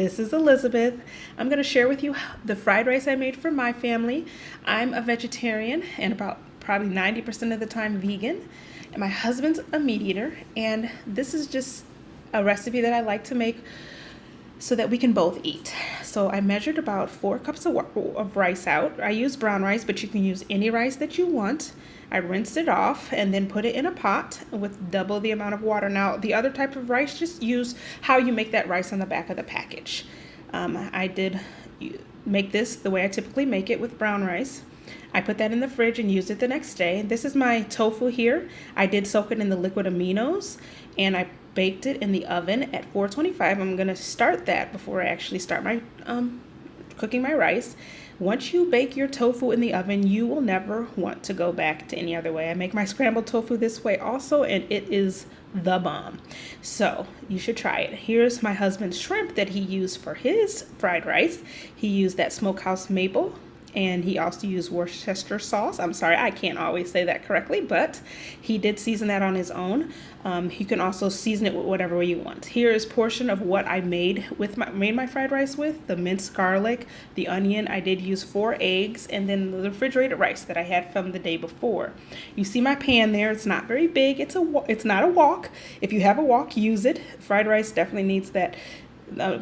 This is Elizabeth. I'm going to share with you the fried rice I made for my family. I'm a vegetarian and about probably 90% of the time vegan. And my husband's a meat eater. And this is just a recipe that I like to make so that we can both eat. So I measured about 4 cups of rice out. I use brown rice, but you can use any rice that you want. I rinsed it off and then put it in a pot with double the amount of water. Now, the other type of rice, just use how you make that rice on the back of the package. I did make this the way I typically make it with brown rice. I put that in the fridge and used it the next day. This is my tofu here. I did soak it in the liquid aminos and I baked it in the oven at 425. I'm going to start that before I actually start my cooking my rice. Once you bake your tofu in the oven, you will never want to go back to any other way. I make my scrambled tofu this way also, and it is the bomb. So you should try it. Here's my husband's shrimp that he used for his fried rice. He used that smokehouse maple, and he also used Worcestershire sauce. I'm sorry, I can't always say that correctly, but he did season that on his own. You can also season it with whatever way you want. Here is a portion of what I made my fried rice with: the minced garlic, the onion. I did use 4 eggs, and then the refrigerated rice that I had from the day before. You see my pan there. It's not very big. It's not a wok. If you have a wok, use it. Fried rice definitely needs that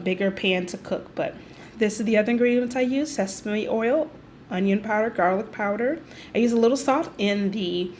bigger pan to cook. But this is the other ingredients I use: sesame oil, onion powder, garlic powder. I use a little salt in the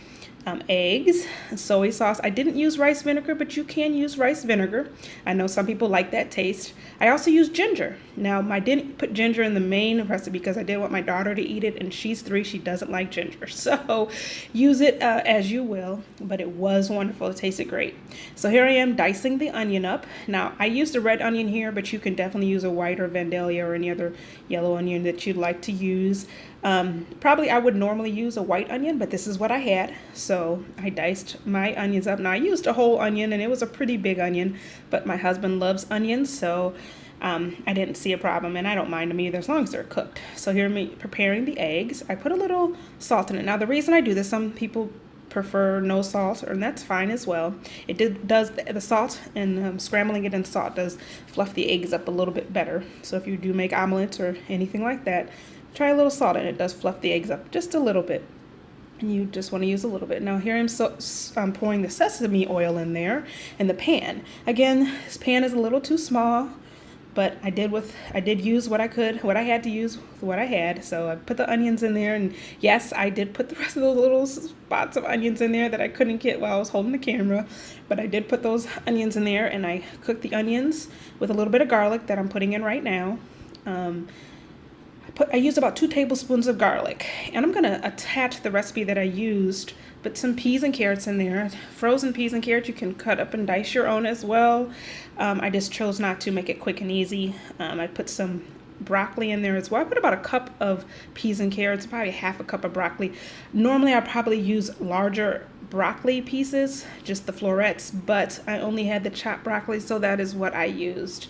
eggs, soy sauce. I didn't use rice vinegar, but you can use rice vinegar. I know some people like that taste. I also use ginger. Now, I didn't put ginger in the main recipe because I did want my daughter to eat it, and she's 3. She doesn't like ginger. So use it as you will, but it was wonderful. It tasted great. So here I am dicing the onion up. Now, I used a red onion here, but you can definitely use a white or Vandalia or any other yellow onion that you'd like to use. Probably I would normally use a white onion, but this is what I had. So I diced my onions up. Now I used a whole onion, and it was a pretty big onion, but my husband loves onions, so I didn't see a problem, and I don't mind them either as long as they're cooked. So here I'm preparing the eggs. I put a little salt in it. Now the reason I do this, some people prefer no salt, and that's fine as well. Does the salt and scrambling it in salt does fluff the eggs up a little bit better. So if you do make omelets or anything like that, try a little salt, and it does fluff the eggs up just a little bit. And you just want to use a little bit. Now here I'm pouring the sesame oil in there in the pan. Again, this pan is a little too small, but I did use what I had to use with what I had. So I put the onions in there, and yes, I did put the rest of those little spots of onions in there that I couldn't get while I was holding the camera, but I did put those onions in there, and I cooked the onions with a little bit of garlic that I'm putting in right now. I used about 2 tablespoons of garlic, and I'm going to attach the recipe that I used, put some peas and carrots in there. Frozen peas and carrots, you can cut up and dice your own as well. I just chose not to, make it quick and easy. I put some broccoli in there as well. I put about 1 cup of peas and carrots, probably half a cup of broccoli. Normally I probably use larger broccoli pieces, just the florets, but I only had the chopped broccoli, so that is what I used.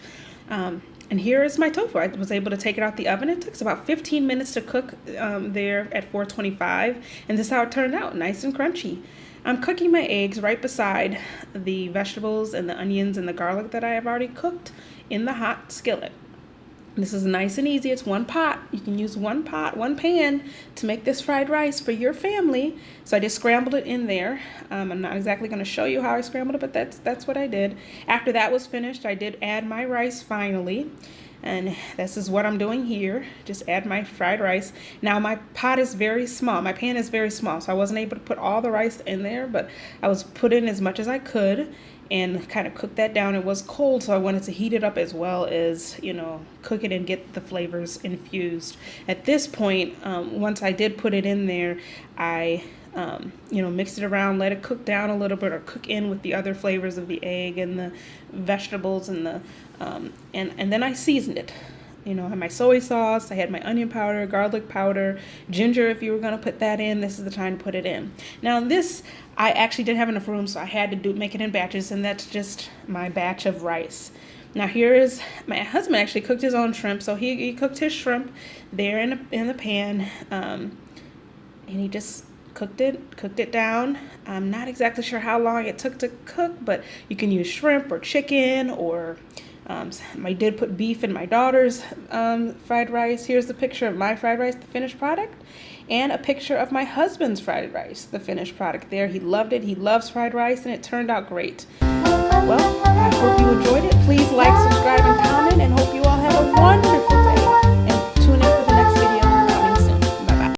And here is my tofu. I was able to take it out the oven. It took about 15 minutes to cook there at 425. And this is how it turned out, nice and crunchy. I'm cooking my eggs right beside the vegetables and the onions and the garlic that I have already cooked in the hot skillet. This is nice and easy. It's 1 pot. You can use 1 pot, 1 pan to make this fried rice for your family. So I just scrambled it in there. I'm not exactly going to show you how I scrambled it, but that's what I did. After that was finished, I did add my rice finally. And this is what I'm doing here. Just add my fried rice. Now my pot is very small. My pan is very small, so I wasn't able to put all the rice in there, but I was putting as much as I could and kind of cook that down. It was cold, so I wanted to heat it up as well as, cook it and get the flavors infused. At this point, once I did put it in there, I mixed it around, let it cook down a little bit, or cook in with the other flavors of the egg and the vegetables and the and then I seasoned it. I had my soy sauce, I had my onion powder, garlic powder, ginger if you were going to put that in. This is the time to put it in. Now this, I actually didn't have enough room, so I had to make it in batches, and that's just my batch of rice. Now here is, my husband actually cooked his own shrimp, so he cooked his shrimp there in the pan, and he just cooked it down. I'm not exactly sure how long it took to cook, but you can use shrimp or chicken or I did put beef in my daughter's fried rice. Here's the picture of my fried rice, the finished product, and a picture of my husband's fried rice, the finished product there. He loved it. He loves fried rice, and it turned out great. Well, I hope you enjoyed it. Please like, subscribe, and comment, and hope you all have a wonderful day.